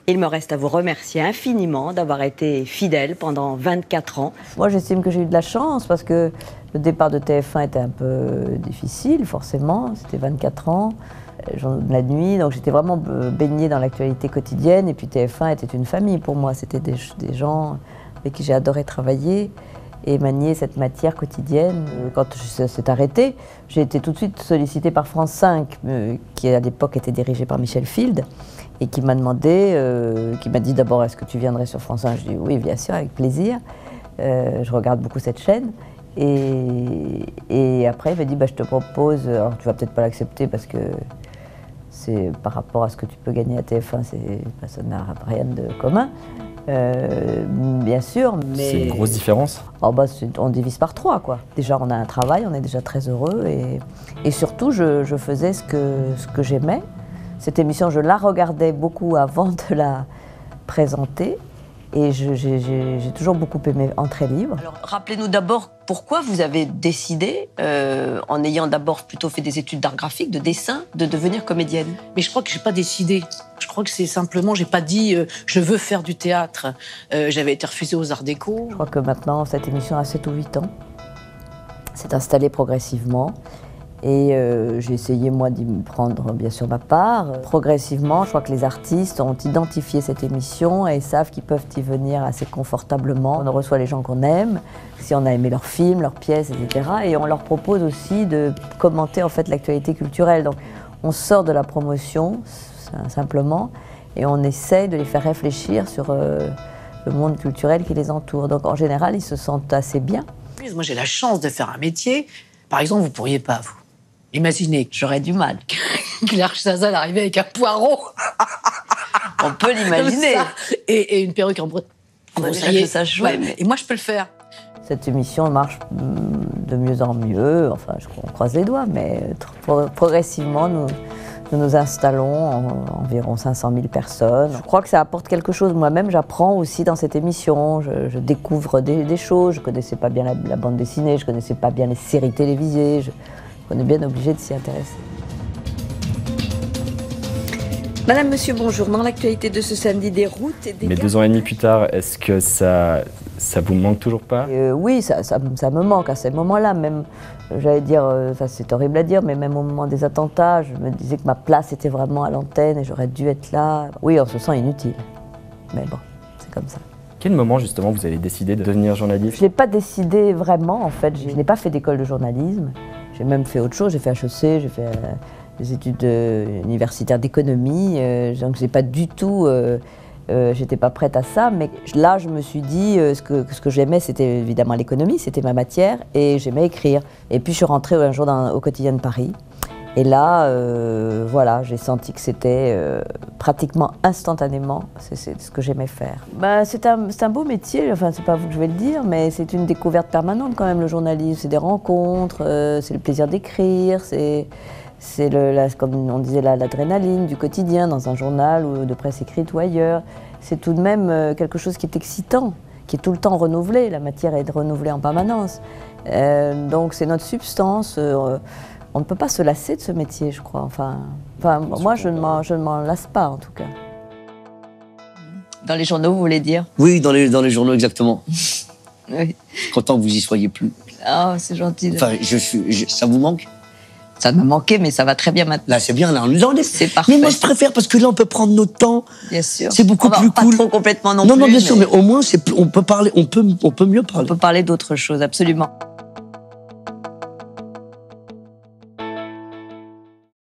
Il me reste à vous remercier infiniment d'avoir été fidèle pendant 24 ans. Moi, j'estime que j'ai eu de la chance parce que le départ de TF1 était un peu difficile, forcément. C'était 24 ans, la nuit, donc j'étais vraiment baignée dans l'actualité quotidienne. Et puis TF1 était une famille pour moi. C'était des gens avec qui j'ai adoré travailler et manier cette matière quotidienne. Quand ça s'est arrêté, j'ai été tout de suite sollicitée par France 5, qui à l'époque était dirigée par Michel Field, et qui m'a demandé, qui m'a dit d'abord, est-ce que tu viendrais sur France 5 ? Je dis oui, bien sûr, avec plaisir. Je regarde beaucoup cette chaîne. Et après, il m'a dit, bah, je te propose, alors tu vas peut-être pas l'accepter parce que c'est par rapport à ce que tu peux gagner à TF1, ça n'a rien de commun. Bien sûr, mais... C'est une grosse différence. Oh bah, on divise par 3, quoi. Déjà, on a un travail, on est déjà très heureux. Et surtout, je faisais ce que j'aimais. Cette émission, je la regardais beaucoup avant de la présenter. Et j'ai toujours beaucoup aimé Entrée libre. Alors, rappelez-nous d'abord pourquoi vous avez décidé, en ayant d'abord plutôt fait des études d'art graphique, de dessin, de devenir comédienne. Mais je crois que j'ai pas décidé. Je crois que c'est simplement, j'ai pas dit je veux faire du théâtre. J'avais été refusée aux Arts Déco. Je crois que maintenant, cette émission a 7 ou 8 ans. S'est installée progressivement. Et j'ai essayé, moi, d'y prendre, bien sûr, ma part. Progressivement, je crois que les artistes ont identifié cette émission et savent qu'ils peuvent y venir assez confortablement. On reçoit les gens qu'on aime, si on a aimé leurs films, leurs pièces, etc. Et on leur propose aussi de commenter, en fait, l'actualité culturelle. Donc, on sort de la promotion, simplement, et on essaye de les faire réfléchir sur le monde culturel qui les entoure. Donc, en général, ils se sentent assez bien. Moi, j'ai la chance de faire un métier. Par exemple, vous pourriez pas, vous. Imaginez, J'aurais du mal. Claire Chazal arrivait avec un poireau. On peut l'imaginer. Et une perruque en bretagne. Bon, ça y est, ça joue. Ouais, et moi, je peux le faire. Cette émission marche de mieux en mieux. Enfin, on croise les doigts, mais progressivement, nous nous installons environ 500 000 personnes. Je crois que ça apporte quelque chose. Moi-même, j'apprends aussi dans cette émission. Je découvre des choses. Je ne connaissais pas bien la bande dessinée, je ne connaissais pas bien les séries télévisées. On est bien obligé de s'y intéresser. Madame, monsieur, bonjour. Dans l'actualité de ce samedi, des routes et des... Mais 2 ans et demi plus tard, est-ce que ça vous manque toujours pas ? Oui, ça me manque à ces moments-là. Même, j'allais dire, c'est horrible à dire, mais même au moment des attentats, je me disais que ma place était vraiment à l'antenne et j'aurais dû être là. Oui, on se sent inutile. Mais bon, c'est comme ça. Quel moment, justement, vous avez décidé de devenir journaliste ? Je ne l'ai pas décidé vraiment, en fait. Je n'ai pas fait d'école de journalisme. J'ai même fait autre chose. J'ai fait HEC, j'ai fait des études universitaires d'économie. Donc, j'ai pas du tout... j'étais pas prête à ça. Mais là, je me suis dit, ce que j'aimais, c'était évidemment l'économie. C'était ma matière. Et j'aimais écrire. Et puis, je suis rentrée un jour au Quotidien de Paris. Et là, voilà, j'ai senti que c'était pratiquement instantanément, c'est ce que j'aimais faire. Bah, c'est un beau métier, enfin c'est pas vous que je vais le dire, mais c'est une découverte permanente quand même, le journalisme. C'est des rencontres, c'est le plaisir d'écrire, c'est comme on disait, l'adrénaline du quotidien dans un journal ou de presse écrite ou ailleurs. C'est tout de même quelque chose qui est excitant, qui est tout le temps renouvelé. La matière est renouvelée en permanence. Donc c'est notre substance. On ne peut pas se lasser de ce métier, je crois. Enfin moi, je ne m'en lasse pas, en tout cas. Dans les journaux, vous voulez dire? Oui, dans les journaux, exactement. Oui. Content que vous y soyez plus. Ah, c'est gentil. Enfin, ça vous manque? Ça m'a manqué, mais ça va très bien maintenant. Là, c'est bien, là, on nous en laisse. C'est parfait. Mais moi, je préfère, parce que là, on peut prendre notre temps. Bien sûr. C'est beaucoup plus cool. Pas trop complètement non plus. Non, bien sûr, mais au moins, on peut mieux parler. On peut parler d'autre chose, absolument.